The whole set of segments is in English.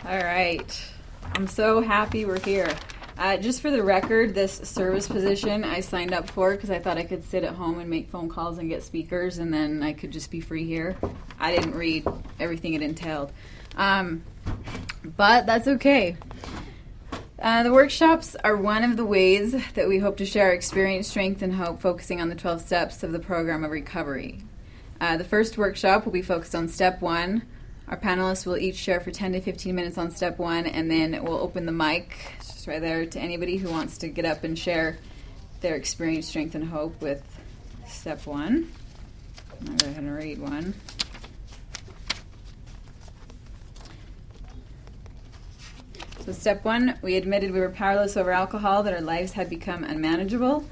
All right. I'm so happy we're here. Just for the record, this service position I signed up for because I thought I could sit at home and make phone calls and get speakers, and then I could just be free here. I didn't read everything it entailed. But that's okay. The workshops are one of the ways that we hope to share our experience, strength, and hope, focusing on the 12 steps of the program of recovery. The first workshop will be focused on step 1. Our panelists will each share for 10 to 15 minutes on step 1, and then we'll open the mic, it's just right there, to anybody who wants to get up and share their experience, strength, and hope with step 1. I'll go ahead and read one. So step 1, we admitted we were powerless over alcohol, that our lives had become unmanageable.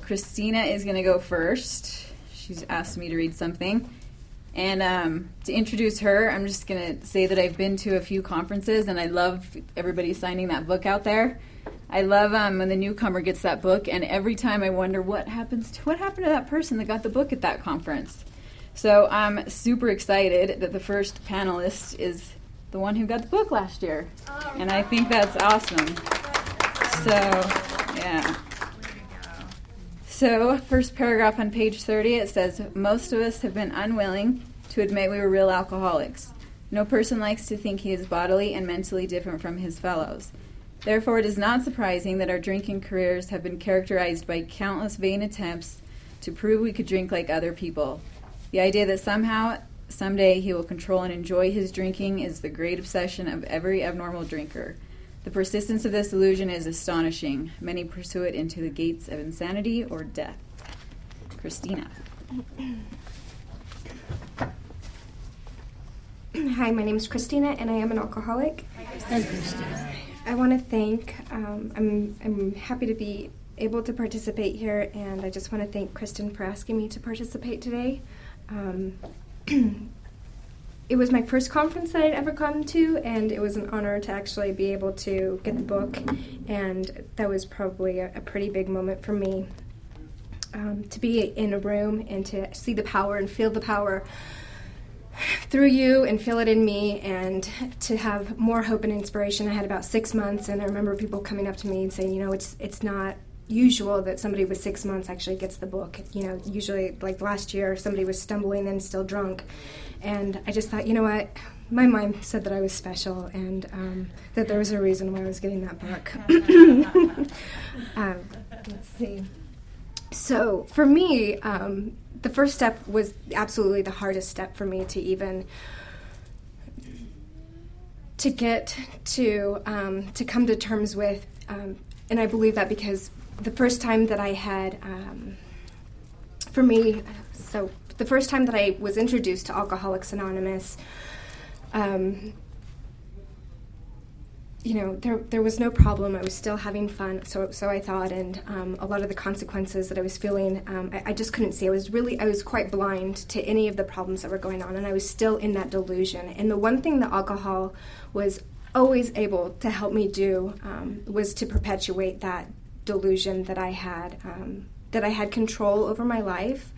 Christina is going to go first. She's asked me to read something. And to introduce her, I'm just going to say that I've been to a few conferences, and I love everybody signing that book out there. I love when the newcomer gets that book, and every time I wonder what happened to that person that got the book at that conference. So I'm super excited that the first panelist is the one who got the book last year. And I think that's awesome. So, yeah. So, first paragraph on page 30, it says, most of us have been unwilling to admit we were real alcoholics. No person likes to think he is bodily and mentally different from his fellows. Therefore, it is not surprising that our drinking careers have been characterized by countless vain attempts to prove we could drink like other people. The idea that someday he will control and enjoy his drinking is the great obsession of every abnormal drinker. The persistence of this illusion is astonishing. Many pursue it into the gates of insanity or death. Christina. Hi, my name is Christina, and I am an alcoholic. Hi, Christina. I want to thank, I'm happy to be able to participate here, and I just want to thank Kristen for asking me to participate today. It was my first conference that I'd ever come to, and it was an honor to actually be able to get the book, and that was probably a pretty big moment for me. To be in a room and to see the power and feel the power through you and feel it in me, and to have more hope and inspiration. I had about 6 months, and I remember people coming up to me and saying, it's not usual that somebody with 6 months actually gets the book. Usually, like last year, somebody was stumbling and still drunk. And I just thought, what? My mind said that I was special, and that there was a reason why I was getting that book. Let's see. So for me, the first step was absolutely the hardest step for me to even to get to come to terms with, and I believe that because the first time that I had, for me, so the first time that I was introduced to Alcoholics Anonymous, there was no problem. I was still having fun, so I thought, and a lot of the consequences that I was feeling, I just couldn't see. I was quite blind to any of the problems that were going on, and I was still in that delusion. And the one thing that alcohol was always able to help me do was to perpetuate that delusion that I had control over my life,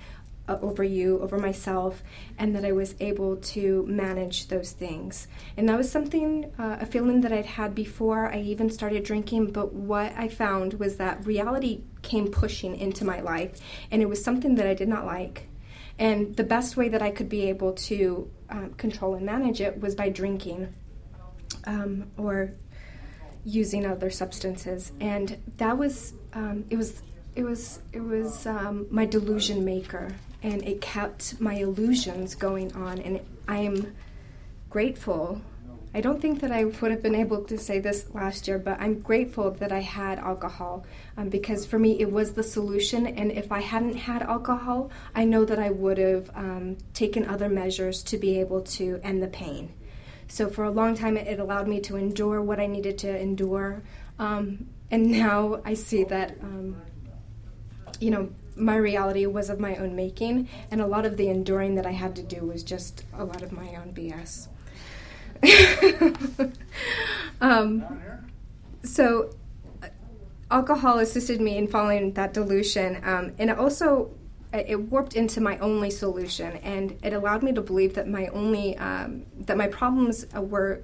over you, over myself, and that I was able to manage those things. And that was something, a feeling that I'd had before I even started drinking, but what I found was that reality came pushing into my life, and it was something that I did not like. And the best way that I could be able to control and manage it was by drinking or using other substances. And that was, it was my delusion maker, and it kept my illusions going on. And I am grateful. I don't think that I would have been able to say this last year, but I'm grateful that I had alcohol, because for me it was the solution. And if I hadn't had alcohol, I know that I would have taken other measures to be able to end the pain. So for a long time it allowed me to endure what I needed to endure. And now I see that my reality was of my own making, and a lot of the enduring that I had to do was just a lot of my own BS. So alcohol assisted me in following that delusion, and it also it warped into my only solution, and it allowed me to believe that my problems were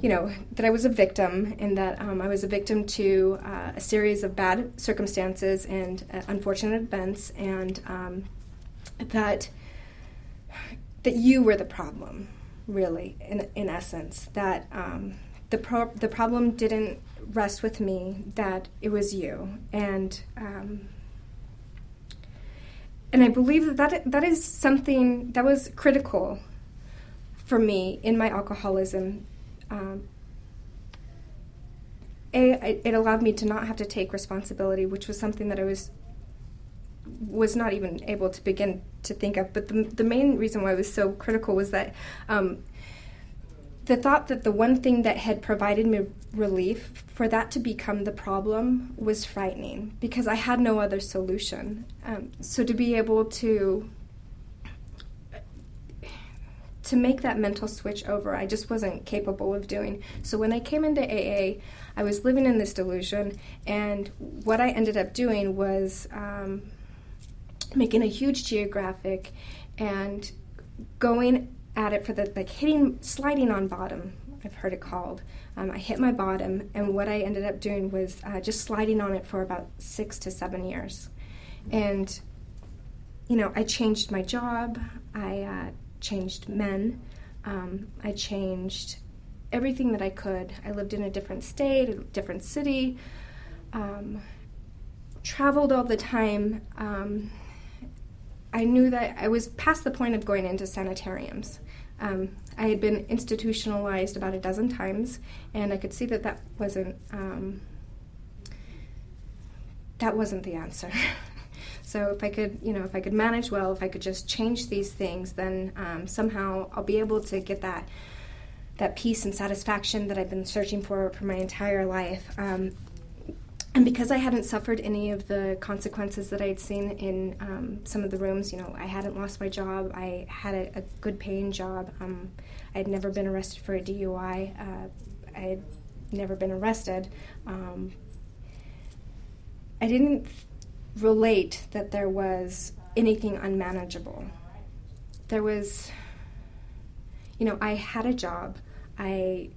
that I was a victim, and that I was a victim to a series of bad circumstances and unfortunate events, and that you were the problem, really, in essence. That the problem didn't rest with me; that it was you, and I believe that is something that was critical for me in my alcoholism. It allowed me to not have to take responsibility, which was something that I was not even able to begin to think of. But the main reason why it was so critical was that the thought that the one thing that had provided me relief, for that to become the problem, was frightening, because I had no other solution. So to be able to make that mental switch over, I just wasn't capable of doing. So when I came into AA, I was living in this delusion, and what I ended up doing was making a huge geographic and going at it for sliding on bottom, I've heard it called. I hit my bottom, and what I ended up doing was just sliding on it for about 6 to 7 years. And, I changed my job, I changed men, I changed everything that I could. I lived in a different state, a different city, traveled all the time. I knew that I was past the point of going into sanitariums. I had been institutionalized about a dozen times, and I could see that wasn't the answer. So if I could manage well, if I could just change these things, then somehow I'll be able to get that peace and satisfaction that I've been searching for my entire life. And because I hadn't suffered any of the consequences that I had seen in some of the rooms, I hadn't lost my job, I had a good paying job, I had never been arrested for a DUI, I had never been arrested. I didn't relate that there was anything unmanageable. There was, I had a job, I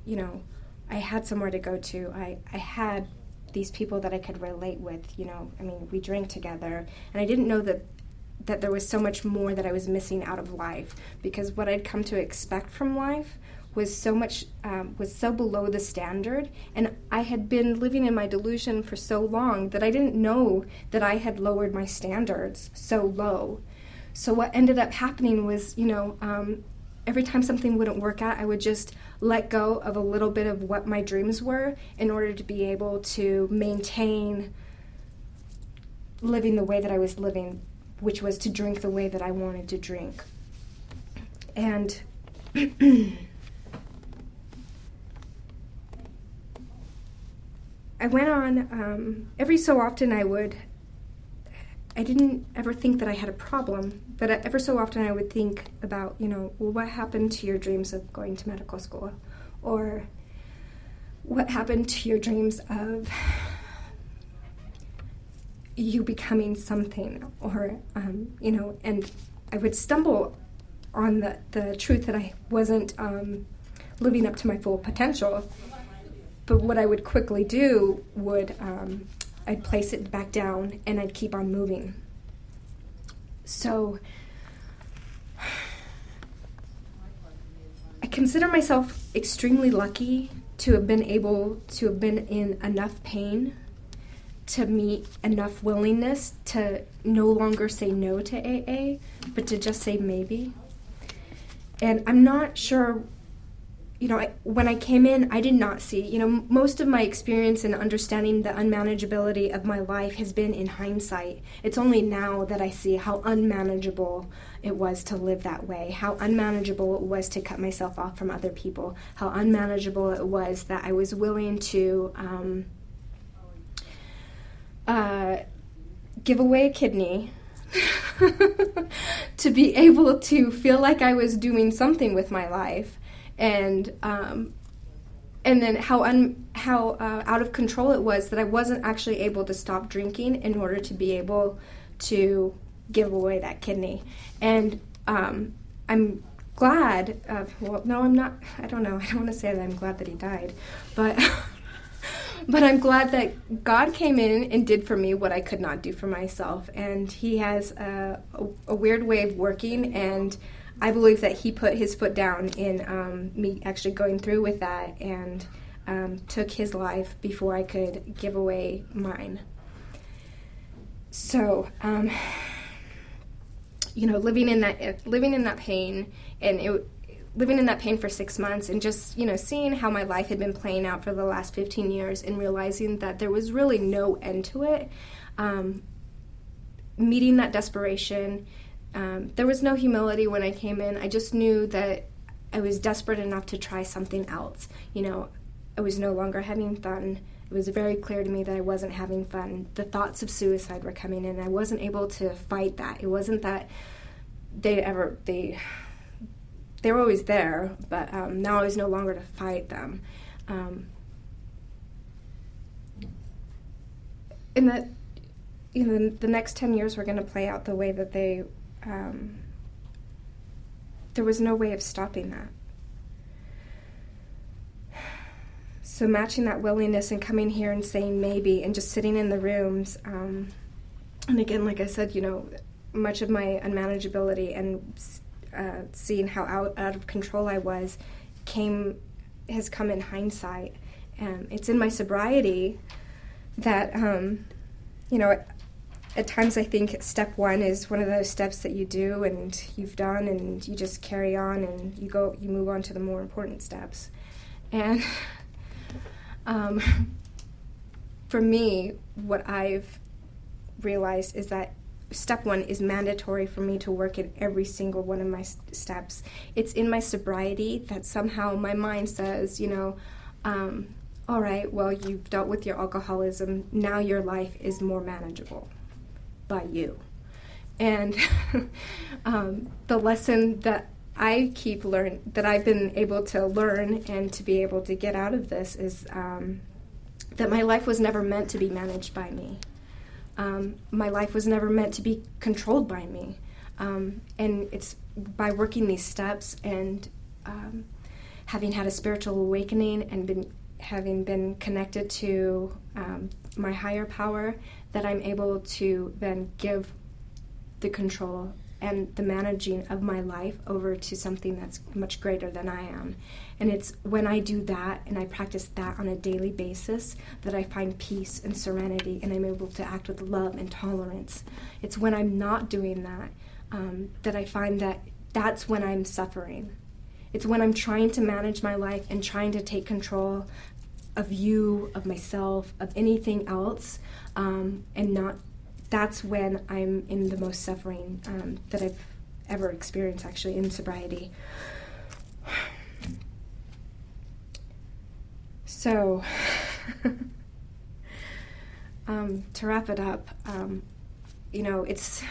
had somewhere to go to, I had these people that I could relate with, we drank together, and I didn't know that there was so much more that I was missing out of life, because what I'd come to expect from life was so below the standard, and I had been living in my delusion for so long that I didn't know that I had lowered my standards so low. So what ended up happening was, every time something wouldn't work out, I would just let go of a little bit of what my dreams were in order to be able to maintain living the way that I was living, which was to drink the way that I wanted to drink. And I went on, every so often I didn't ever think that I had a problem, but ever so often I would think about, what happened to your dreams of going to medical school? Or what happened to your dreams of you becoming something? Or, and I would stumble on the truth that I wasn't living up to my full potential. But what I would quickly do I'd place it back down, and I'd keep on moving. So I consider myself extremely lucky to have been able to have been in enough pain to meet enough willingness to no longer say no to AA, but to just say maybe. And I'm not sure, when I came in, I did not see, most of my experience in understanding the unmanageability of my life has been in hindsight. It's only now that I see how unmanageable it was to live that way, how unmanageable it was to cut myself off from other people, how unmanageable it was that I was willing to give away a kidney to be able to feel like I was doing something with my life. And then how out of control it was that I wasn't actually able to stop drinking in order to be able to give away that kidney. And I'm glad. Well, no, I'm not. I don't know. I don't want to say that I'm glad that he died, but but I'm glad that God came in and did for me what I could not do for myself. And He has a weird way of working, and I believe that He put His foot down in me actually going through with that, and took His life before I could give away mine. So, living in that pain, and living in that pain for 6 months, and just, seeing how my life had been playing out for the last 15 years, and realizing that there was really no end to it, meeting that desperation, there was no humility when I came in. I just knew that I was desperate enough to try something else. I was no longer having fun. It was very clear to me that I wasn't having fun. The thoughts of suicide were coming in. I wasn't able to fight that. It wasn't that they were always there, but now I was no longer to fight them. And that, the next 10 years were going to play out the way that there was no way of stopping that. So matching that willingness and coming here and saying maybe, and just sitting in the rooms, and again, like I said, much of my unmanageability and seeing how out of control I was has come in hindsight. It's in my sobriety that, at times I think step one is one of those steps that you do and you've done, and you just carry on and you move on to the more important steps. And for me, what I've realized is that step one is mandatory for me to work in every single one of my steps. It's in my sobriety that somehow my mind says, all right, well, you've dealt with your alcoholism. Now your life is more manageable by you. And the lesson that I keep that I've been able to learn and to be able to get out of this is that my life was never meant to be managed by me. My life was never meant to be controlled by me. And it's by working these steps and having had a spiritual awakening and having been connected to my higher power that I'm able to then give the control and the managing of my life over to something that's much greater than I am. And it's when I do that and I practice that on a daily basis that I find peace and serenity, and I'm able to act with love and tolerance. It's when I'm not doing that that I find that that's when I'm suffering. It's when I'm trying to manage my life and trying to take control of you, of myself, of anything else, and not. That's when I'm in the most suffering that I've ever experienced, actually, in sobriety. So, to wrap it up, it's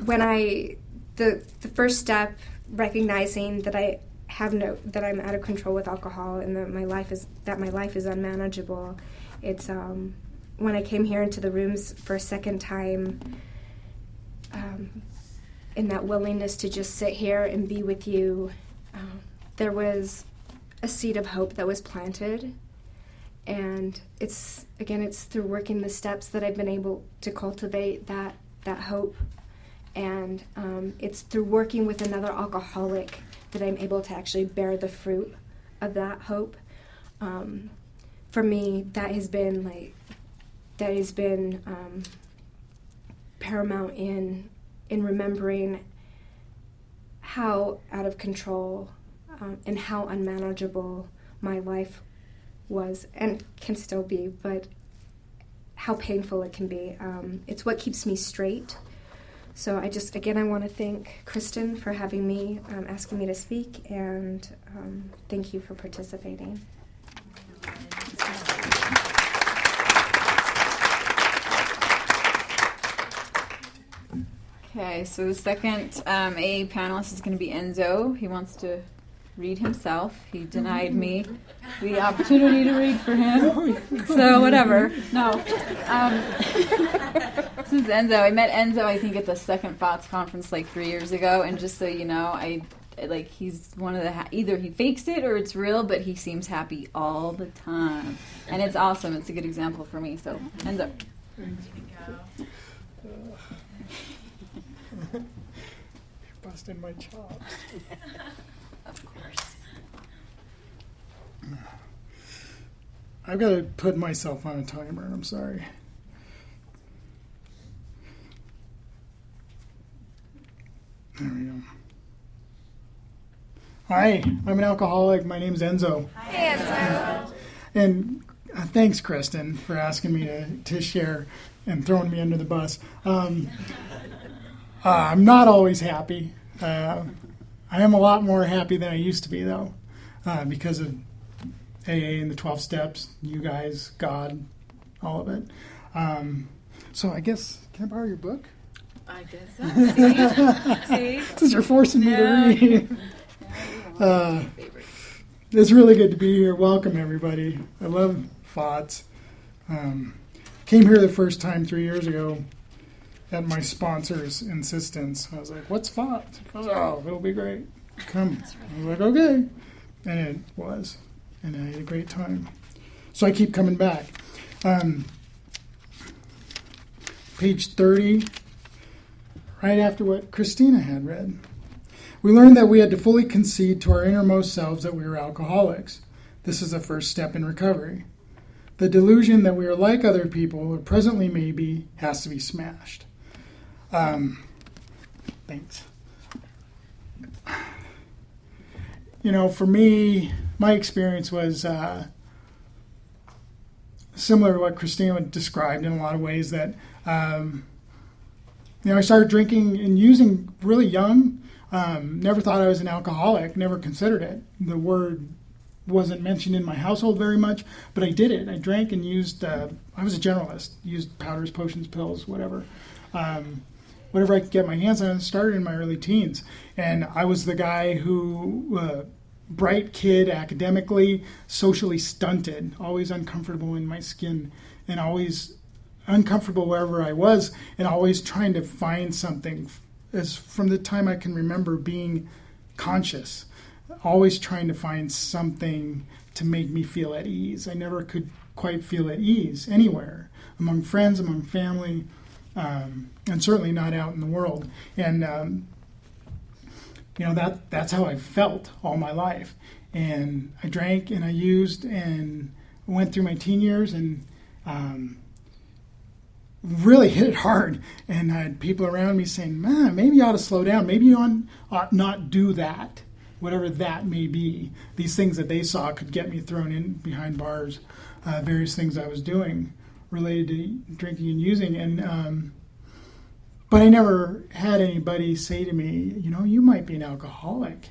when the first step, recognizing that that I'm out of control with alcohol and that my life is unmanageable. It's when I came here into the rooms for a second time, in that willingness to just sit here and be with you, there was a seed of hope that was planted. And it's through working the steps that I've been able to cultivate that hope. And it's through working with another alcoholic that I'm able to actually bear the fruit of that hope. For me, that has been paramount in remembering how out of control and how unmanageable my life was and can still be, but how painful it can be. It's what keeps me straight. So I want to thank Kristen for having me, asking me to speak, and thank you for participating. Okay, so the second AA panelist is going to be Enzo. He wants to read himself. He denied me the opportunity to read for him. So whatever. No. This is Enzo. I met Enzo, I think, at the second FOTS conference like 3 years ago. And just so you know, he's one of the either he fakes it or it's real, but he seems happy all the time, and it's awesome. It's a good example for me. So Enzo. You're busting my chops. Of course. I've got to put myself on a timer. I'm sorry. There we go. Hi, I'm an alcoholic. My name's Enzo. Hey, Enzo. And thanks, Kristen, for asking me to share and throwing me under the bus. I'm not always happy. I am a lot more happy than I used to be, though, because of AA and the 12 steps, you guys, God, all of it. So I guess, can I borrow your book? I guess so. See? Since you're forcing me to read. It's really good to be here. Welcome, everybody. I love FOTS. Came here the first time 3 years ago at my sponsor's insistence. I was like, what's FOTS? He goes, oh, it'll be great. Come. I was like, okay. And it was. And I had a great time. So I keep coming back. Page 30, right after what Christina had read. We learned that we had to fully concede to our innermost selves that we were alcoholics. This is the first step in recovery. The delusion that we are like other people, or presently may be, has to be smashed. Thanks. You know, for me, my experience was similar to what Christina described in a lot of ways, that, I started drinking and using really young. Never thought I was an alcoholic, never considered it. The word wasn't mentioned in my household very much, but I did it. I drank and used, I was a generalist, used powders, potions, pills, whatever. Whatever I could get my hands on. It started in my early teens. And I was the guy who, bright kid, academically, socially stunted, always uncomfortable in my skin, and always uncomfortable wherever I was, and always trying to find something. As from the time I can remember being conscious, always trying to find something to make me feel at ease. I never could quite feel at ease anywhere, among friends, among family, and certainly not out in the world. And that's how I felt all my life. And I drank and I used and went through my teen years and really hit it hard, and I had people around me saying, man, maybe you ought to slow down. Maybe you ought not do that, whatever that may be. These things that they saw could get me thrown in behind bars, various things I was doing related to drinking and using. And but I never had anybody say to me, you might be an alcoholic.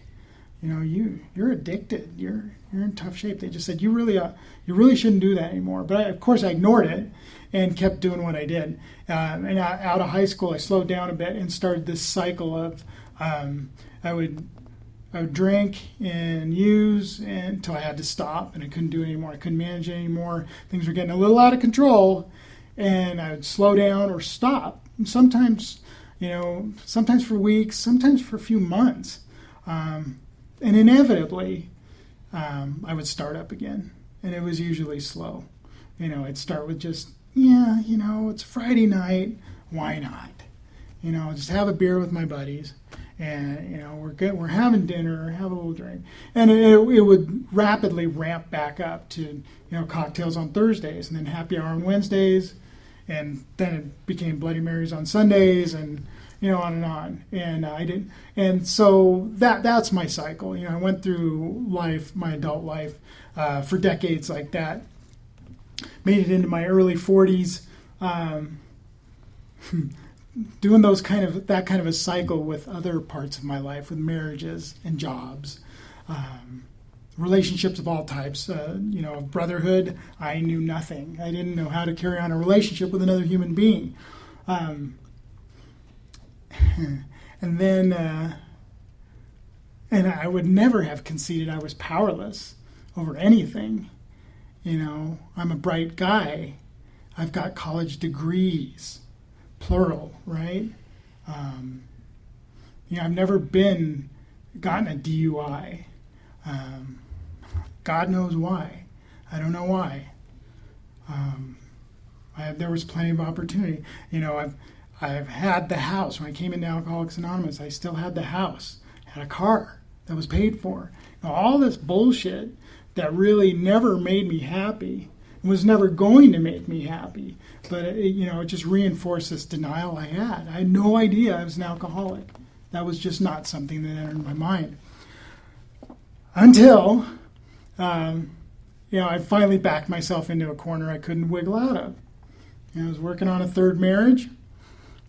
You're addicted. You're in tough shape. They just said, you really shouldn't do that anymore. But of course I ignored it and kept doing what I did. And out of high school, I slowed down a bit and started this cycle of I would drink and use until I had to stop, and I couldn't do it anymore. I couldn't manage it anymore. Things were getting a little out of control, and I would slow down or stop. And sometimes for weeks, sometimes for a few months. And inevitably, I would start up again, and it was usually slow. I'd start with just, it's Friday night, why not? Just have a beer with my buddies, and, we're having dinner, have a little drink. And it would rapidly ramp back up to, cocktails on Thursdays, and then happy hour on Wednesdays, and then it became Bloody Marys on Sundays, and on and on. And I didn't, and so that's my cycle. I went through life, my adult life, for decades like that. Made it into my early 40s, doing that kind of a cycle with other parts of my life, with marriages and jobs, relationships of all types. Of brotherhood, I knew nothing. I didn't know how to carry on a relationship with another human being. And then And I would never have conceded I was powerless over anything. I'm a bright guy. I've got college degrees, plural, right? I've never gotten a DUI. God knows why. I don't know why. There was plenty of opportunity. I've had the house. When I came into Alcoholics Anonymous, I still had the house, had a car that was paid for. All this bullshit that really never made me happy and was never going to make me happy. But, it just reinforced this denial I had. I had no idea I was an alcoholic. That was just not something that entered my mind. Until, I finally backed myself into a corner I couldn't wiggle out of. I was working on a third marriage,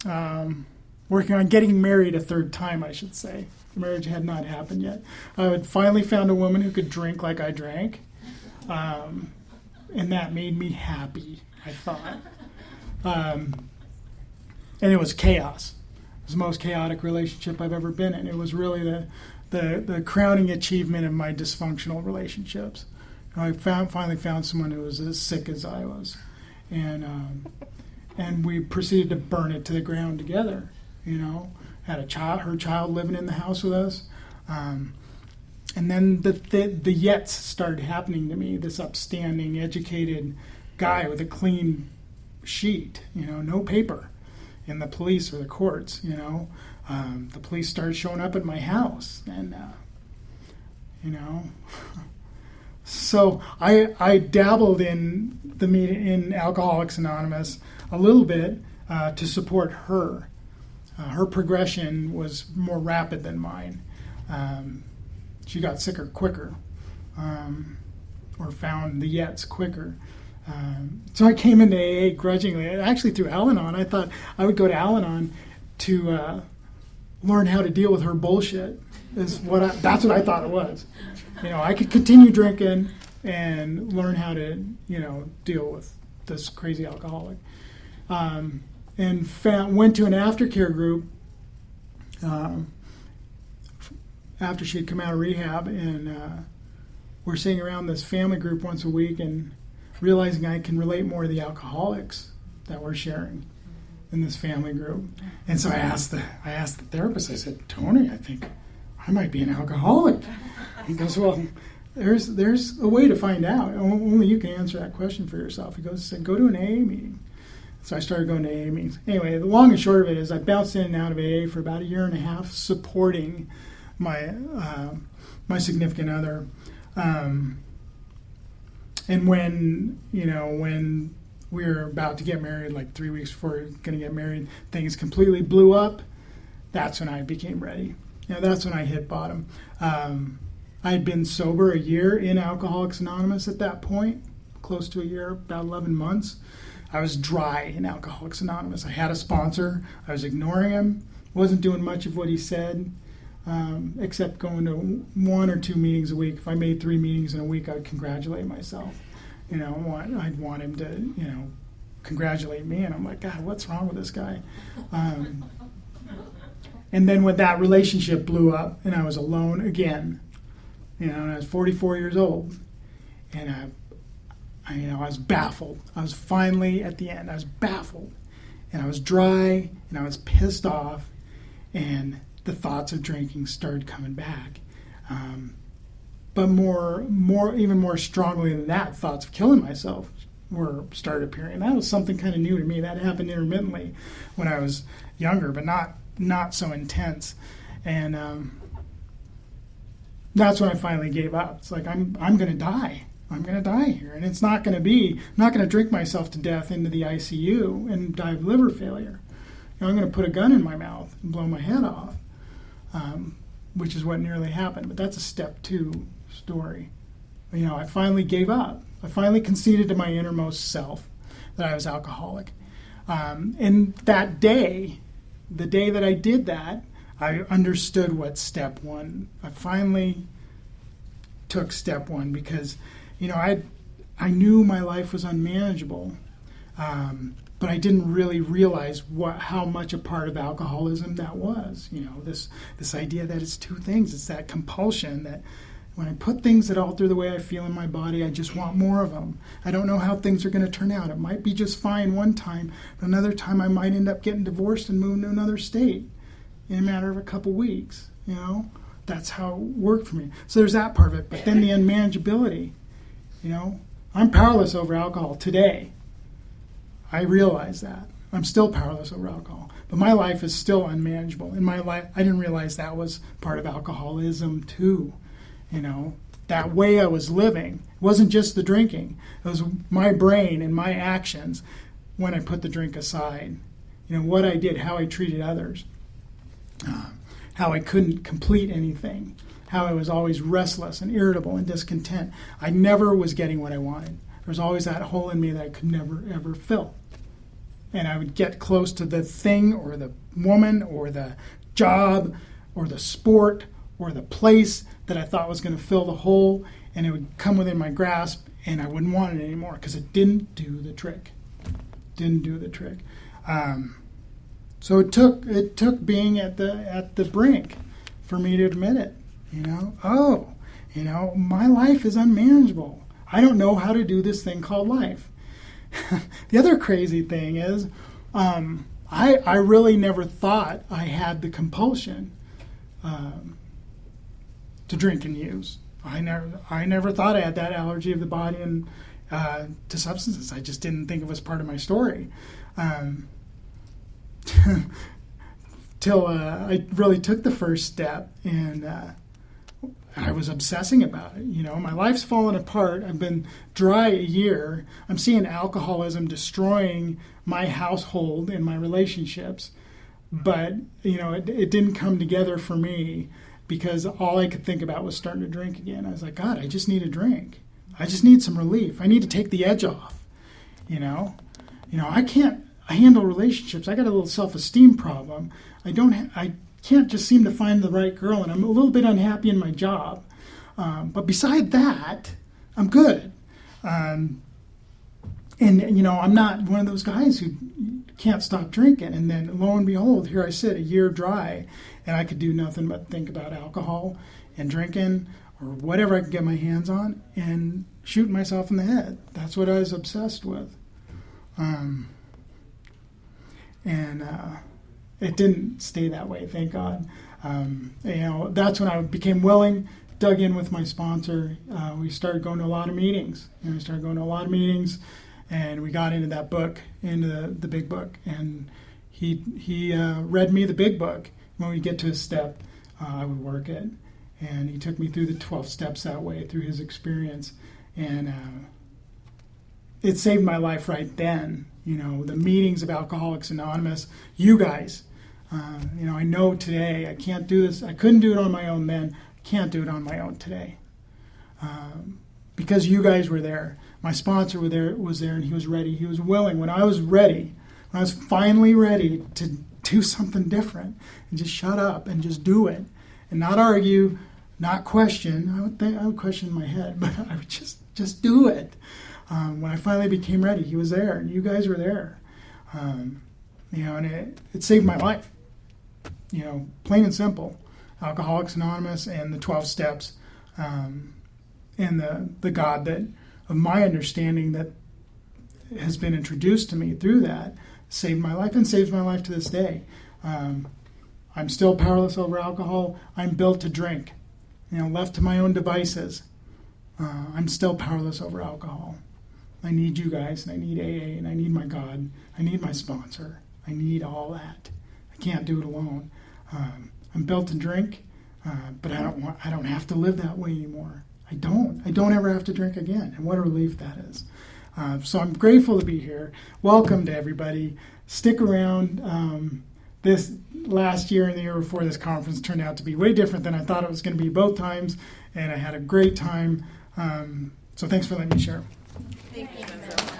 working on getting married a third time, I should say. The marriage had not happened yet. I had finally found a woman who could drink like I drank, and that made me happy, I thought. And it was chaos. It was the most chaotic relationship I've ever been in. It was really the crowning achievement of my dysfunctional relationships. I finally found someone who was as sick as I was, and we proceeded to burn it to the ground together. Had her child living in the house with us, and then the yets started happening to me. This upstanding, educated guy with a clean sheet, no paper, in the police or the courts. The police started showing up at my house, and So I dabbled in in Alcoholics Anonymous a little bit to support her. Her progression was more rapid than mine. She got sicker quicker, or found the yets quicker. So I came into AA grudgingly. Actually, through Al-Anon, I thought I would go to Al-Anon to learn how to deal with her bullshit. That's what I thought it was. I could continue drinking and learn how to, deal with this crazy alcoholic. And went to an aftercare group after she had come out of rehab, and we're sitting around this family group once a week and realizing I can relate more to the alcoholics that we're sharing in this family group. And so I asked the therapist, I said, Tony, I think I might be an alcoholic. He goes, well, there's a way to find out. Only you can answer that question for yourself. He goes, go to an AA meeting. So I started going to AA meetings. Anyway, the long and short of it is I bounced in and out of AA for about a year and a half, supporting my my significant other. And when we were about to get married, like 3 weeks before we were going to get married, things completely blew up. That's when I became ready. That's when I hit bottom. I had been sober a year in Alcoholics Anonymous at that point, close to a year, about 11 months. I was dry in Alcoholics Anonymous. I had a sponsor. I was ignoring him. Wasn't doing much of what he said, except going to 1 or 2 meetings a week. If I made 3 meetings in a week, I'd congratulate myself. I'd want him to, congratulate me. And I'm like, God, what's wrong with this guy? And then when that relationship blew up and I was alone again, and I was 44 years old, and I was baffled. I was finally at the end. I was baffled, and I was dry, and I was pissed off, and the thoughts of drinking started coming back. But even more strongly than that, thoughts of killing myself started appearing. That was something kind of new to me. That happened intermittently when I was younger, but not so intense. And that's when I finally gave up. It's like I'm going to die. I'm going to die here, and it's not going to drink myself to death into the ICU and die of liver failure. I'm going to put a gun in my mouth and blow my head off, which is what nearly happened. But that's a step 2 story. I finally gave up. I finally conceded to my innermost self that I was alcoholic. And that day, the day that I did that, I understood what step 1. I finally took step 1 because, I knew my life was unmanageable. but I didn't really realize how much a part of alcoholism that was. This idea that it's two things. It's that compulsion that when I put things that alter the way I feel in my body, I just want more of them. I don't know how things are going to turn out. It might be just fine one time, but another time I might end up getting divorced and moving to another state in a matter of a couple weeks. That's how it worked for me. So there's that part of it. But then the unmanageability. I'm powerless over alcohol today. I realize that. I'm still powerless over alcohol. But my life is still unmanageable. In my life, I didn't realize that was part of alcoholism too. That way I was living. It wasn't just the drinking. It was my brain and my actions when I put the drink aside. What I did, how I treated others, how I couldn't complete anything, how I was always restless and irritable and discontent. I never was getting what I wanted. There was always that hole in me that I could never, ever fill. And I would get close to the thing or the woman or the job or the sport or the place that I thought was going to fill the hole, and it would come within my grasp, and I wouldn't want it anymore because it didn't do the trick. So it took being at the brink for me to admit it. My life is unmanageable. I don't know how to do this thing called life. The other crazy thing is, I really never thought I had the compulsion to drink and use. I never thought I had that allergy of the body and to substances. I just didn't think it was part of my story. Till I really took the first step, and I was obsessing about it. My life's fallen apart. I've been dry a year. I'm seeing alcoholism destroying my household and my relationships. But, it didn't come together for me because all I could think about was starting to drink again. I was like, God, I just need a drink. I just need some relief. I need to take the edge off. I can't handle relationships. I got a little self-esteem problem. I can't just seem to find the right girl, and I'm a little bit unhappy in my job. But beside that, I'm good. I'm not one of those guys who can't stop drinking. And then lo and behold, here I sit, a year dry, and I could do nothing but think about alcohol and drinking or whatever I could get my hands on and shooting myself in the head. That's what I was obsessed with. It didn't stay that way, thank God. That's when I became willing, dug in with my sponsor. We started going to a lot of meetings. And we got into that book, into the big book. And he read me the big book. When we get to a step, I would work it. And he took me through the 12 steps that way, through his experience. And it saved my life right then. The meetings of Alcoholics Anonymous, you guys. I know today I can't do this. I couldn't do it on my own then. I can't do it on my own today. Because you guys were there. My sponsor was there, and he was ready. He was willing. When I was finally ready to do something different and just shut up and just do it and not argue, not question. I would question in my head, but I would just do it. When I finally became ready, he was there, and you guys were there. And it saved my life. Plain and simple. Alcoholics Anonymous and the 12 steps, and the God that, of my understanding, that has been introduced to me through that, saved my life and saves my life to this day. I'm still powerless over alcohol. I'm built to drink. Left to my own devices, I'm still powerless over alcohol. I need you guys, and I need AA, and I need my God. I need my sponsor. I need all that. I can't do it alone. I'm built to drink, but I don't have to live that way anymore. I don't ever have to drink again, and what a relief that is. So I'm grateful to be here. Welcome to everybody. Stick around. This last year and the year before, this conference turned out to be way different than I thought it was going to be both times, and I had a great time. So thanks for letting me share. Thank you so much.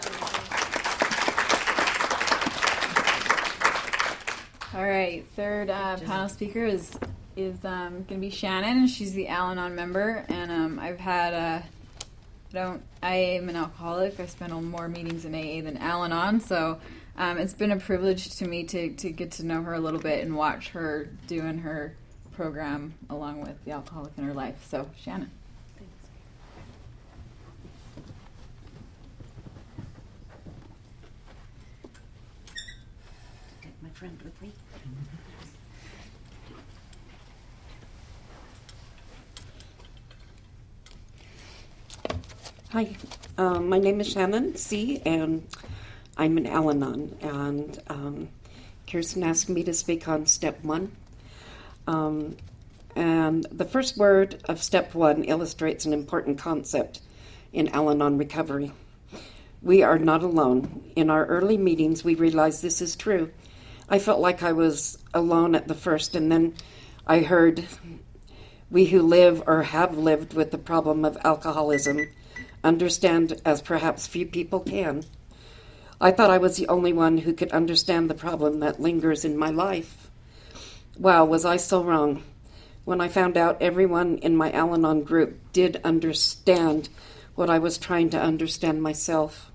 All right, third panel speaker is going to be Shannon, and she's the Al-Anon member. And I've had I am an alcoholic. I spent more meetings in AA than Al-Anon, so It's been a privilege to me to get to know her a little bit and watch her doing her program along with the alcoholic in her life. So, Shannon. Take my friend with me. Hi, my name is Shannon C., and I'm in Al-Anon, and Kirsten asked me to speak on step 1. And the first word of step 1 illustrates an important concept in Al-Anon recovery. We are not alone. In our early meetings, we realized this is true. I felt like I was alone at the first, and then I heard, we who live or have lived with the problem of alcoholism understand as perhaps few people can. I thought I was the only one who could understand the problem that lingers in my life. Wow, was I so wrong. When I found out everyone in my Al-Anon group did understand what I was trying to understand myself.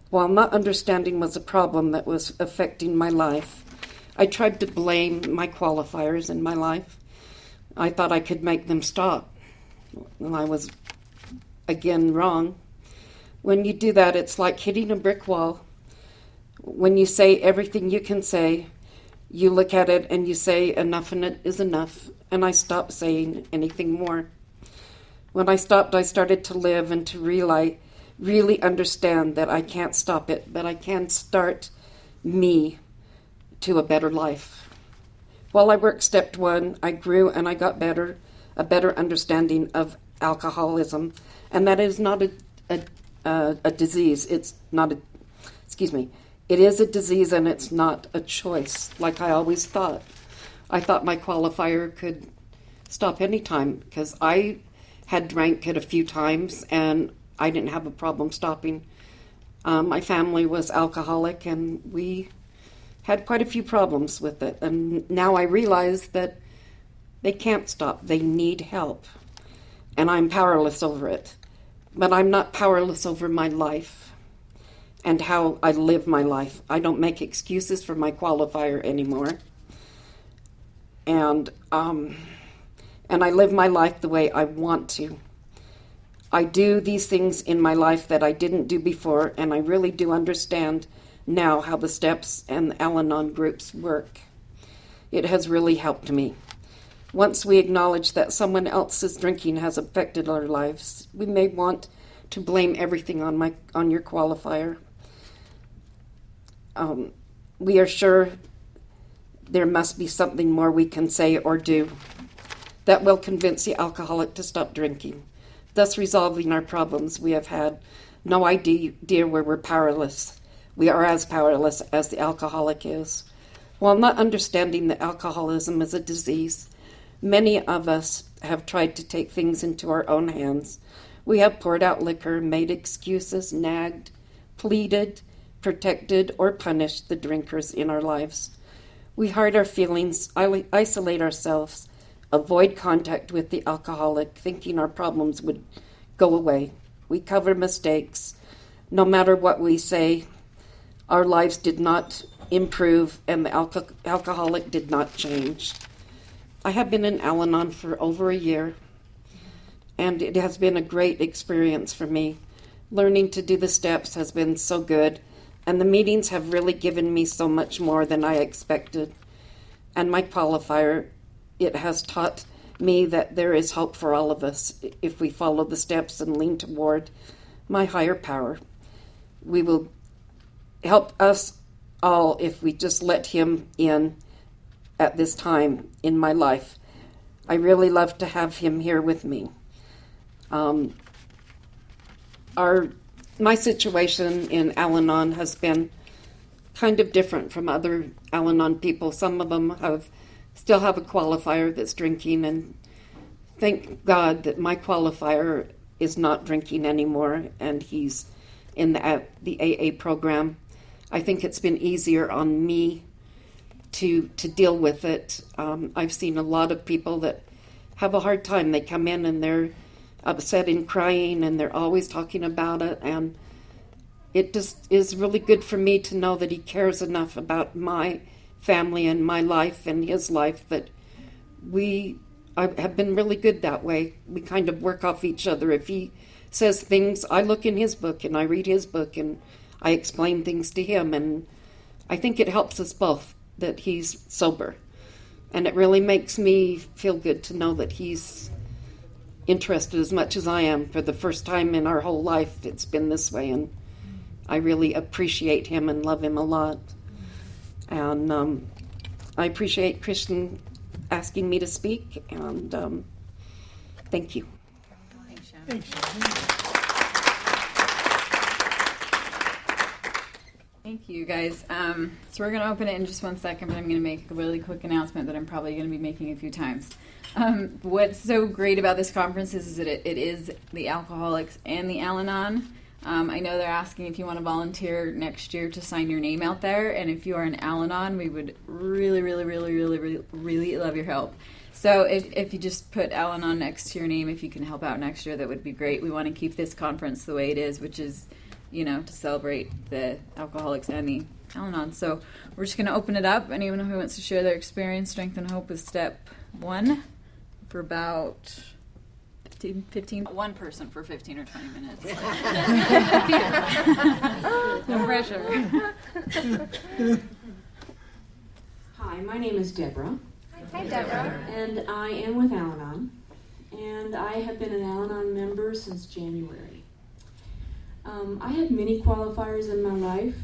While not understanding was a problem that was affecting my life, I tried to blame my qualifiers in my life. I thought I could make them stop. And I was, again, wrong. When you do that, it's like hitting a brick wall. When you say everything you can say, you look at it and you say enough and it is enough. And I stopped saying anything more. When I stopped, I started to live and to really understand that I can't stop it, but I can start me to a better life. While I worked step 1, I grew and I got a better understanding of alcoholism, and that is not a disease. It's not a, it is a disease and it's not a choice, like I always thought. I thought my qualifier could stop any time because I had drank it a few times and I didn't have a problem stopping. My family was alcoholic and we had quite a few problems with it. And now I realize that they can't stop. They need help. And I'm powerless over it. But I'm not powerless over my life and how I live my life. I don't make excuses for my qualifier anymore. And I live my life the way I want to. I do these things in my life that I didn't do before, and I really do understand now how the steps and the Al-Anon groups work. It has really helped me. Once we acknowledge that someone else's drinking has affected our lives, we may want to blame everything on your qualifier. We are sure there must be something more we can say or do that will convince the alcoholic to stop drinking, thus resolving our problems. We have had no idea where we're powerless. We are as powerless as the alcoholic is. While not understanding that alcoholism is a disease, many of us have tried to take things into our own hands. We have poured out liquor, made excuses, nagged, pleaded, protected, or punished the drinkers in our lives. We hide our feelings, isolate ourselves, avoid contact with the alcoholic, thinking our problems would go away. We cover mistakes. No matter what we say, our lives did not improve and the alcoholic did not change. I have been in Al-Anon for over a year, and it has been a great experience for me. Learning to do the steps has been so good, and the meetings have really given me so much more than I expected. And my qualifier, it has taught me that there is hope for all of us if we follow the steps and lean toward my higher power. We will help us all if we just let him in at this time in my life. I really love to have him here with me. My situation in Al-Anon has been kind of different from other Al-Anon people. Some of them still have a qualifier that's drinking, and thank God that my qualifier is not drinking anymore, and he's in the AA program. I think it's been easier on me to deal with it. I've seen a lot of people that have a hard time. They come in and they're upset and crying, and they're always talking about it, and it just is really good for me to know that he cares enough about my family and my life and his life that I have been really good that way. We kind of work off each other. If he says things, I look in his book and I read his book and I explain things to him, and I think it helps us both that he's sober. And it really makes me feel good to know that he's interested as much as I am. For the first time in our whole life, it's been this way, and I really appreciate him and love him a lot. And I appreciate Christian asking me to speak, and thank you. Thanks, Shannon. Thanks, Shannon. Thank you, guys. So we're going to open it in just 1 second, but I'm going to make a really quick announcement that I'm probably going to be making a few times. What's so great about this conference is that it is the Alcoholics and the Al-Anon. I know they're asking if you want to volunteer next year to sign your name out there, and if you are an Al-Anon, we would really, really, really, really, really, really love your help. So if you just put Al-Anon next to your name, if you can help out next year, that would be great. We want to keep this conference the way it is, which is, to celebrate the Alcoholics and the Al-Anon. So we're just going to open it up. Anyone who wants to share their experience, strength, and hope with step 1 for about 15, one person for 15 or 20 minutes. No pressure. Hi, my name is Deborah. Hi, Deborah. And I am with Al-Anon. And I have been an Al-Anon member since January. I had many qualifiers in my life.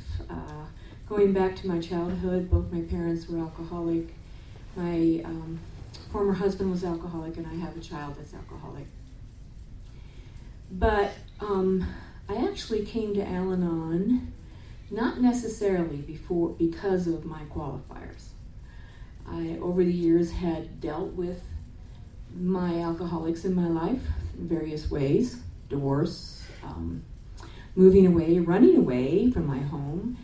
Going back to my childhood, both my parents were alcoholic. My former husband was alcoholic, and I have a child that's alcoholic. But I actually came to Al-Anon not necessarily because of my qualifiers. I, over the years, had dealt with my alcoholics in my life in various ways: divorce, moving away, running away from my home,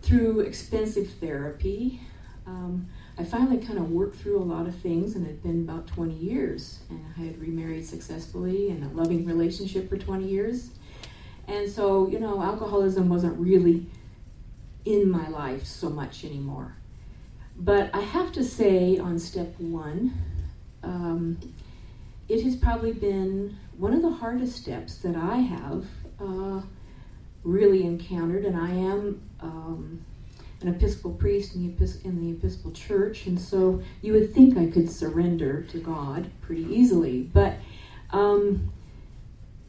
through expensive therapy. I finally kind of worked through a lot of things, and it had been about 20 years, and I had remarried successfully in a loving relationship for 20 years. And so, alcoholism wasn't really in my life so much anymore. But I have to say, on step 1, it has probably been one of the hardest steps that I have really encountered, and I am an Episcopal priest in the Episcopal Church, and so you would think I could surrender to God pretty easily. But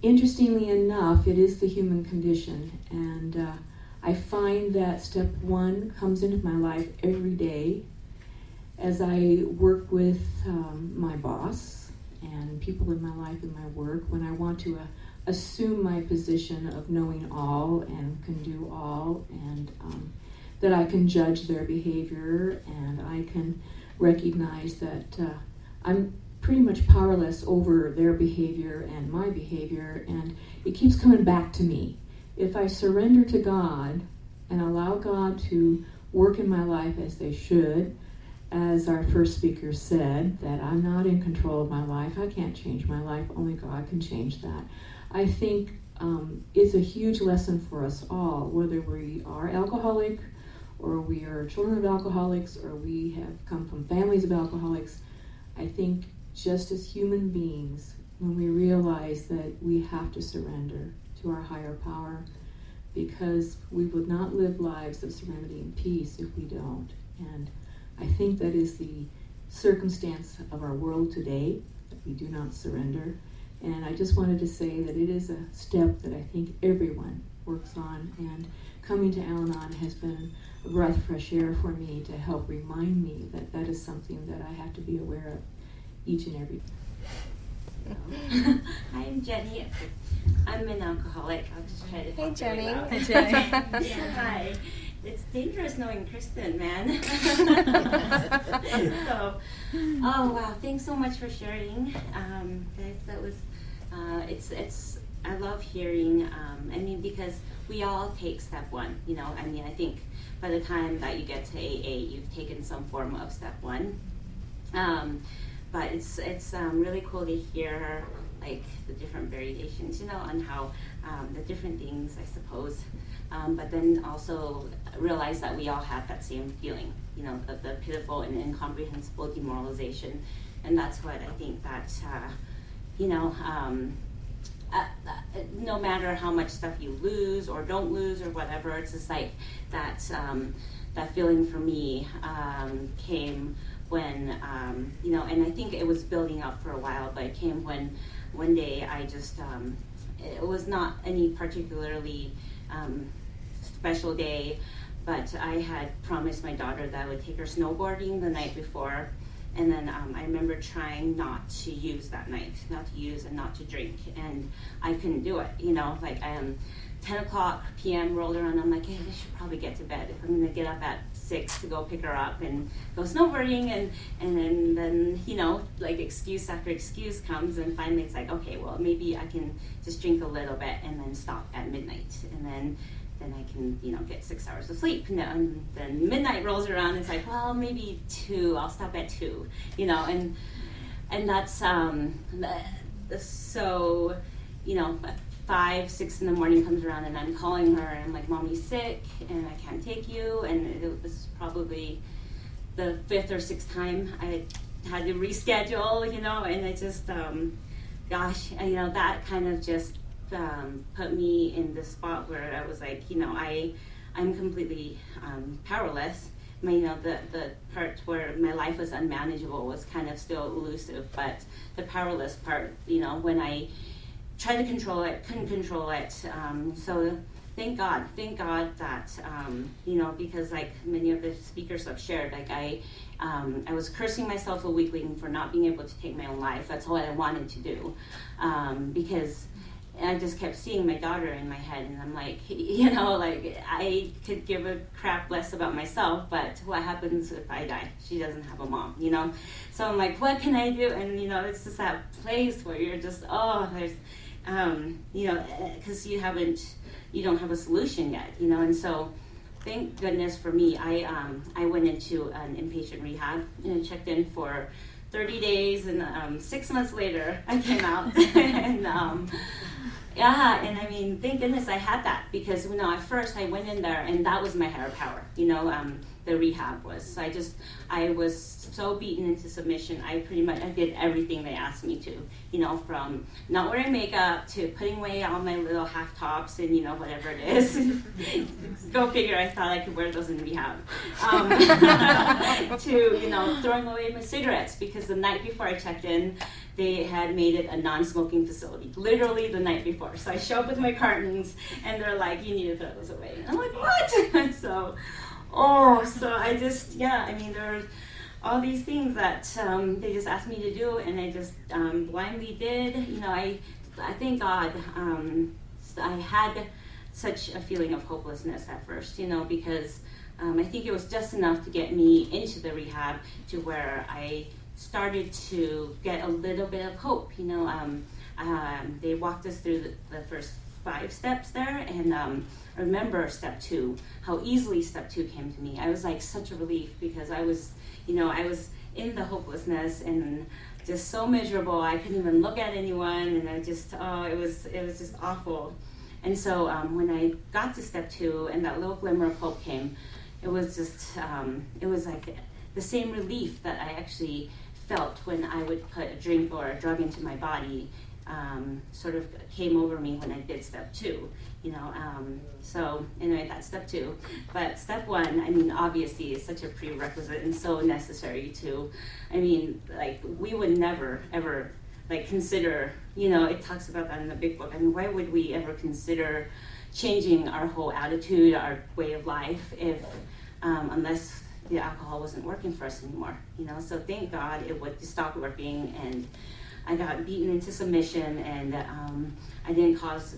interestingly enough, it is the human condition, and I find that step 1 comes into my life every day as I work with my boss and people in my life and my work, when I want to assume my position of knowing all and can do all, and that I can judge their behavior, and I can recognize that I'm pretty much powerless over their behavior and my behavior, and it keeps coming back to me. If I surrender to God and allow God to work in my life as they should, as our first speaker said, that I'm not in control of my life, I can't change my life, only God can change that. I think it's a huge lesson for us all, whether we are alcoholic, or we are children of alcoholics, or we have come from families of alcoholics. I think just as human beings, when we realize that we have to surrender to our higher power, because we would not live lives of serenity and peace if we don't. And I think that is the circumstance of our world today, that we do not surrender. And I just wanted to say that it is a step that I think everyone works on, and coming to Al-Anon has been a breath of fresh air for me to help remind me that that is something that I have to be aware of each and every day. Hi, I'm Jenny. I'm an alcoholic. I'll just try to Hey, talk Jenny. really loud. Hi, Jenny. Yeah, hi. It's dangerous knowing Kristen, man. So, oh wow! Thanks so much for sharing, guys. That was, it's. I love hearing. Because we all take step 1. I think by the time that you get to AA, you've taken some form of step 1. But it's really cool to hear like the different variations, on how the different things, I suppose. But then also realize that we all have that same feeling, the pitiful and incomprehensible demoralization. And that's what I think that, no matter how much stuff you lose or don't lose or whatever, it's just like that, that feeling for me came when, and I think it was building up for a while, but it came when one day I just, it was not any particularly special day, but I had promised my daughter that I would take her snowboarding the night before. And then I remember trying not to use that night, not to use and not to drink, and I couldn't do it, 10 o'clock p.m. rolled around, I'm like, hey, I should probably get to bed if I'm going to get up at 6 to go pick her up and go snowboarding, and then like excuse after excuse comes, and finally it's like, okay, well, maybe I can just drink a little bit and then stop at midnight, and then I can, get 6 hours of sleep. And then midnight rolls around, and it's like, well, maybe 2, I'll stop at 2, and that's, so, 5, 6 in the morning comes around, and I'm calling her, and I'm like, Mommy's sick, and I can't take you, and it was probably the 5th or 6th time I had to reschedule, and I just, gosh, that kind of just, put me in the spot where I was like, I'm completely powerless. The part where my life was unmanageable was kind of still elusive, but the powerless part, when I tried to control it, couldn't control it. So thank God that, because like many of the speakers have shared, like I was cursing myself a weakling for not being able to take my own life. That's what I wanted to do, because I just kept seeing my daughter in my head, and I'm like, I could give a crap less about myself, but what happens if I die? She doesn't have a mom, So I'm like, what can I do? And, it's just that place where you're just, there's, because you don't have a solution yet, and so thank goodness for me, I went into an inpatient rehab and checked in for 30 days, and 6 months later I came out, and and I mean, thank goodness I had that, because at first I went in there and that was my higher power, the rehab was. So I was so beaten into submission. I did everything they asked me to, from not wearing makeup to putting away all my little half tops and, whatever it is. Go figure, I thought I could wear those in rehab. To, throwing away my cigarettes, because the night before I checked in, they had made it a non-smoking facility, literally the night before. So I show up with my cartons, and they're like, you need to throw those away. And I'm like, what? So I just, there are all these things that they just asked me to do, and I just blindly did. I thank God I had such a feeling of hopelessness at first, because I think it was just enough to get me into the rehab to where I started to get a little bit of hope. They walked us through the first 5 steps there, and I remember step 2, how easily step 2 came to me. I was like such a relief, because I was in the hopelessness and just so miserable. I couldn't even look at anyone, and I just, it was just awful. And so when I got to step 2 and that little glimmer of hope came, it was just, it was like the same relief that I actually felt when I would put a drink or a drug into my body, sort of came over me when I did step 2, so anyway, that's step 2. But step 1, obviously is such a prerequisite and so necessary to, we would never, ever, consider, it talks about that in the big book. Why would we ever consider changing our whole attitude, our way of life, if, unless the alcohol wasn't working for us anymore, So thank God it would stop working, and I got beaten into submission, and I didn't cause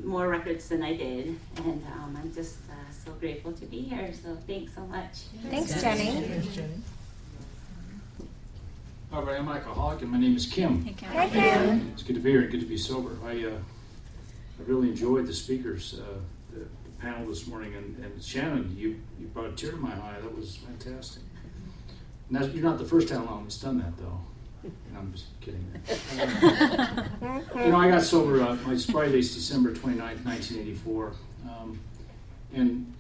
more records than I did, and I'm just so grateful to be here. So thanks so much. Thanks, Jenny. Hi, I'm an alcoholic, and my name is Kim. Hey, Kim. Hi, Kim. It's good to be here and good to be sober. I really enjoyed the speakers, the panel this morning, and Shannon, you brought a tear to my eye. That was fantastic. Now, you're not the first talent that's done that, though. And I'm just kidding. I got sober. My sobriety date is December 29th, 1984. And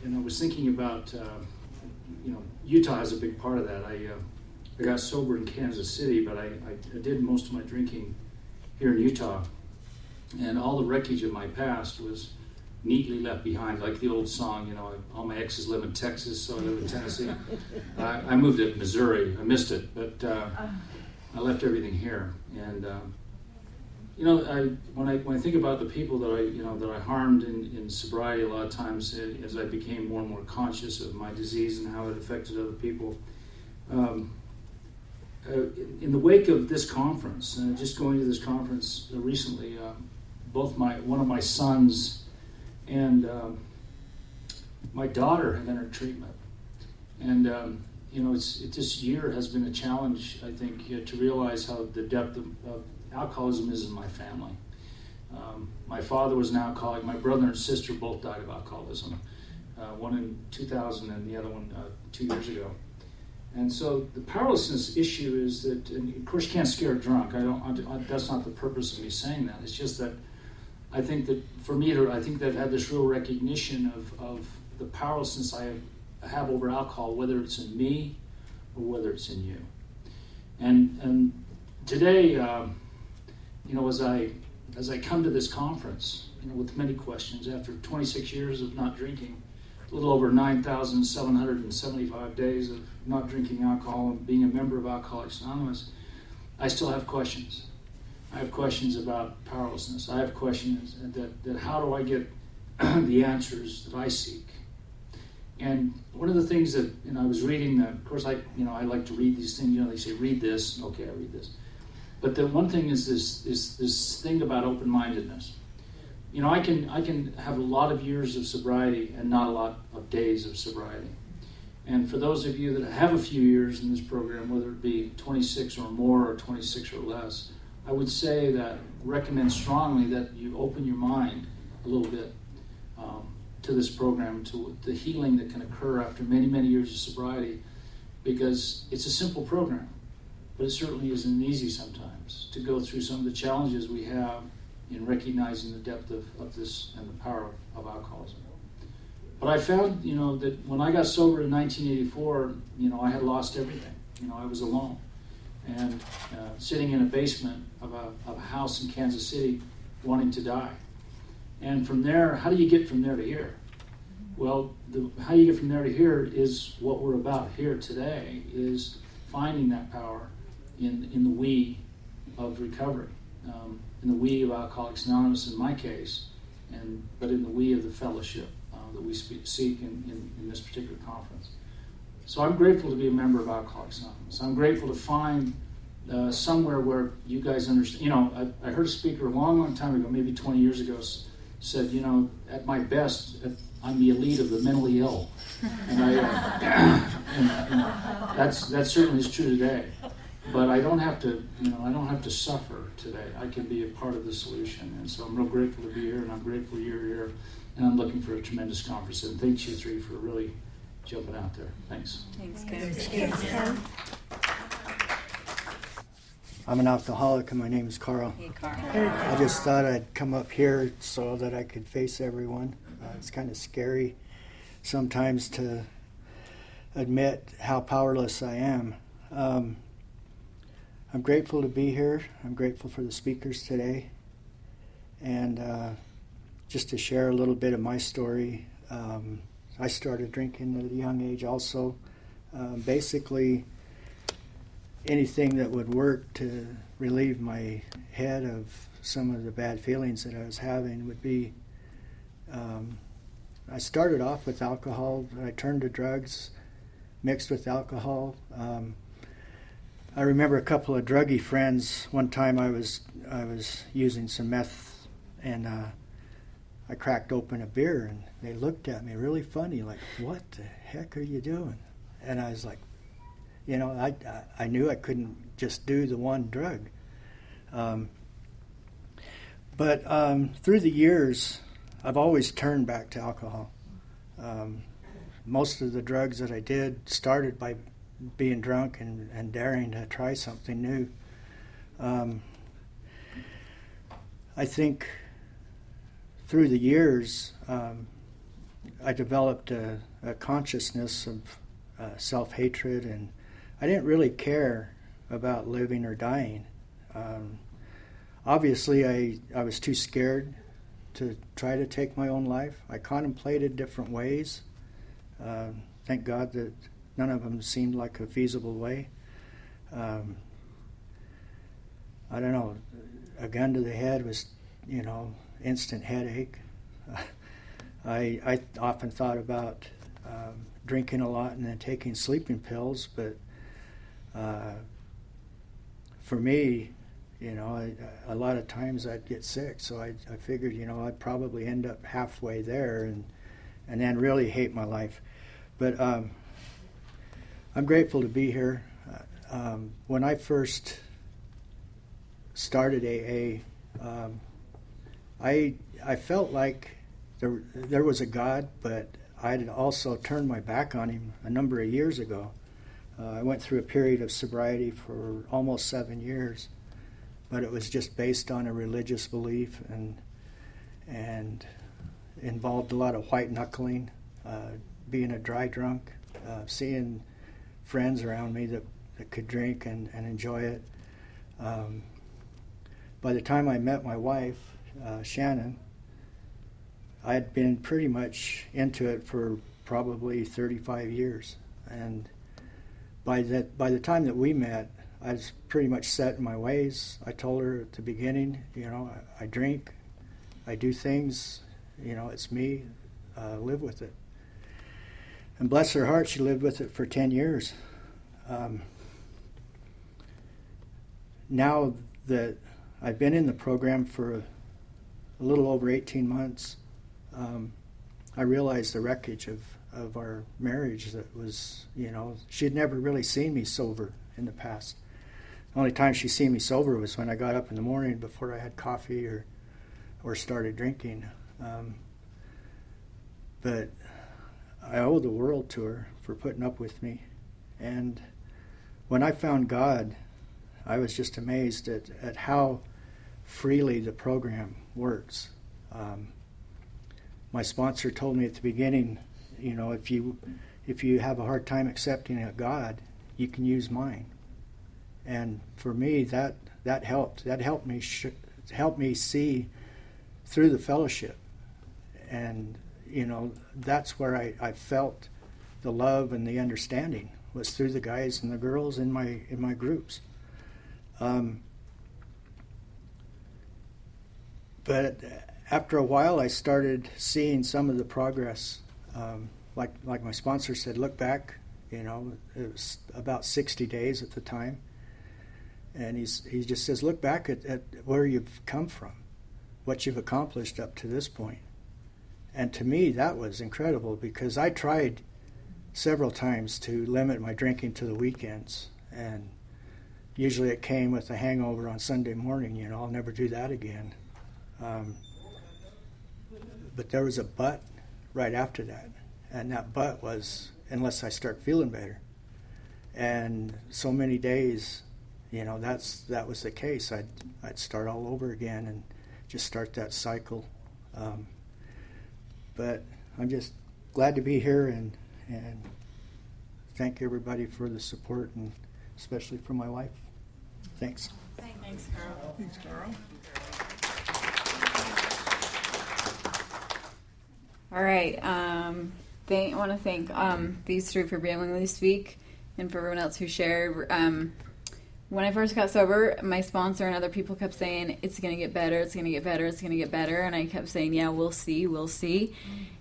I was thinking about, Utah has a big part of that. I got sober in Kansas City, but I did most of my drinking here in Utah. And all the wreckage of my past was neatly left behind, like the old song, all my exes live in Texas, so I live in Tennessee. I moved to Missouri. I missed it, but I left everything here. And when I think about the people that I harmed in sobriety, a lot of times as I became more and more conscious of my disease and how it affected other people. In the wake of this conference, just going to this conference recently, one of my sons and my daughter have entered treatment. And this year has been a challenge, I think, to realize how the depth of alcoholism is in my family. My father was an alcoholic. My brother and sister both died of alcoholism. One in 2000 and the other one 2 years ago. And so the powerlessness issue is that, and of course you can't scare a drunk. That's not the purpose of me saying that. It's just that I think that for me, I think that I've had this real recognition of the powerlessness I have over alcohol, whether it's in me or whether it's in you. And today, as I come to this conference, with many questions, after 26 years of not drinking, a little over 9,775 days of not drinking alcohol and being a member of Alcoholics Anonymous, I still have questions. I have questions about powerlessness. I have questions that how do I get the answers that I seek? And one of the things that I was reading, of course, I like to read these things. They say read this. Okay, I read this. But the one thing is this thing about open-mindedness. I can have a lot of years of sobriety and not a lot of days of sobriety. And for those of you that have a few years in this program, whether it be 26 or more or 26 or less, I would say that recommend strongly that you open your mind a little bit to this program, to the healing that can occur after many, many years of sobriety, because it's a simple program, but it certainly isn't easy sometimes to go through some of the challenges we have in recognizing the depth of this and the power of alcoholism. But I found, that when I got sober in 1984, I had lost everything. I was alone. And sitting in a basement of a house in Kansas City wanting to die. And from there, how do you get from there to here? Well, how you get from there to here is what we're about here today, is finding that power in the we of recovery, in the we of Alcoholics Anonymous in my case, but in the we of the fellowship that we seek in this particular conference. So I'm grateful to be a member of Alcoholics Anonymous. I'm grateful to find somewhere where you guys understand. I heard a speaker a long, long time ago, maybe 20 years ago, said, at my best, I'm the elite of the mentally ill. And that certainly is true today. But I don't have to, I don't have to suffer today. I can be a part of the solution. And so I'm real grateful to be here, and I'm grateful you're here. And I'm looking for a tremendous conference. And thanks you three for really jumping out there. Thanks. Thanks, Ken. Thanks, Ken. I'm an alcoholic, and my name is Carl. Hey, Carl. I just thought I'd come up here so that I could face everyone. It's kind of scary sometimes to admit how powerless I am. I'm grateful to be here. I'm grateful for the speakers today. And just to share a little bit of my story, I started drinking at a young age also. Basically, anything that would work to relieve my head of some of the bad feelings that I was having would be, I started off with alcohol, I turned to drugs, mixed with alcohol. I remember a couple of druggy friends. One time I was using some meth, and I cracked open a beer, and they looked at me really funny, like, "What the heck are you doing?" And I was like, I knew I couldn't just do the one drug. But through the years, I've always turned back to alcohol. Most of the drugs that I did started by being drunk and daring to try something new. I think through the years, I developed a consciousness of self-hatred, and I didn't really care about living or dying. Obviously, I was too scared to try to take my own life. I contemplated different ways. Thank God that none of them seemed like a feasible way. I don't know, a gun to the head was, instant headache. I often thought about drinking a lot and then taking sleeping pills, but for me, a lot of times I'd get sick, so I figured, I'd probably end up halfway there and then really hate my life. But I'm grateful to be here. When I first started AA, I felt like there was a God, but I had also turned my back on him a number of years ago. I went through a period of sobriety for almost 7 years, but it was just based on a religious belief and involved a lot of white knuckling, being a dry drunk, seeing friends around me that could drink and enjoy it. By the time I met my wife, Shannon, I had been pretty much into it for probably 35 years. And by the time that we met, I was pretty much set in my ways. I told her at the beginning, I drink, I do things, it's me, live with it. And bless her heart, she lived with it for 10 years. Now that I've been in the program for a little over 18 months, I realized the wreckage of our marriage that was, she had never really seen me sober in the past. The only time she seen me sober was when I got up in the morning before I had coffee or started drinking. But I owe the world to her for putting up with me. And when I found God, I was just amazed at how freely the program works. My sponsor told me at the beginning, if you have a hard time accepting a God, you can use mine. And for me, that helped. That helped me see through the fellowship. And that's where I felt the love and the understanding, was through the guys and the girls in my groups. But after a while, I started seeing some of the progress. Like my sponsor said, look back. It was about 60 days at the time, and he just says, look back at where you've come from, what you've accomplished up to this point. And to me, that was incredible, because I tried several times to limit my drinking to the weekends, and usually it came with a hangover on Sunday morning. I'll never do that again. But there was a but right after that, and that but was, unless I start feeling better. And so many days, that was the case. I'd start all over again and just start that cycle. But I'm just glad to be here and thank everybody for the support, and especially for my wife. Thanks. Thanks, Carl. Thanks, Carl. All right. I want to thank these three for being willing to speak, and for everyone else who shared. When I first got sober, my sponsor and other people kept saying, it's going to get better, it's going to get better, it's going to get better. And I kept saying, yeah, we'll see.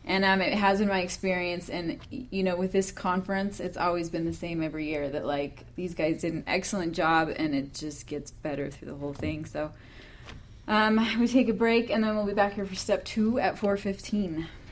And it has been my experience. And, with this conference, it's always been the same every year, that, these guys did an excellent job, and it just gets better through the whole thing. So we take a break, and then we'll be back here for step 2 at 4:15.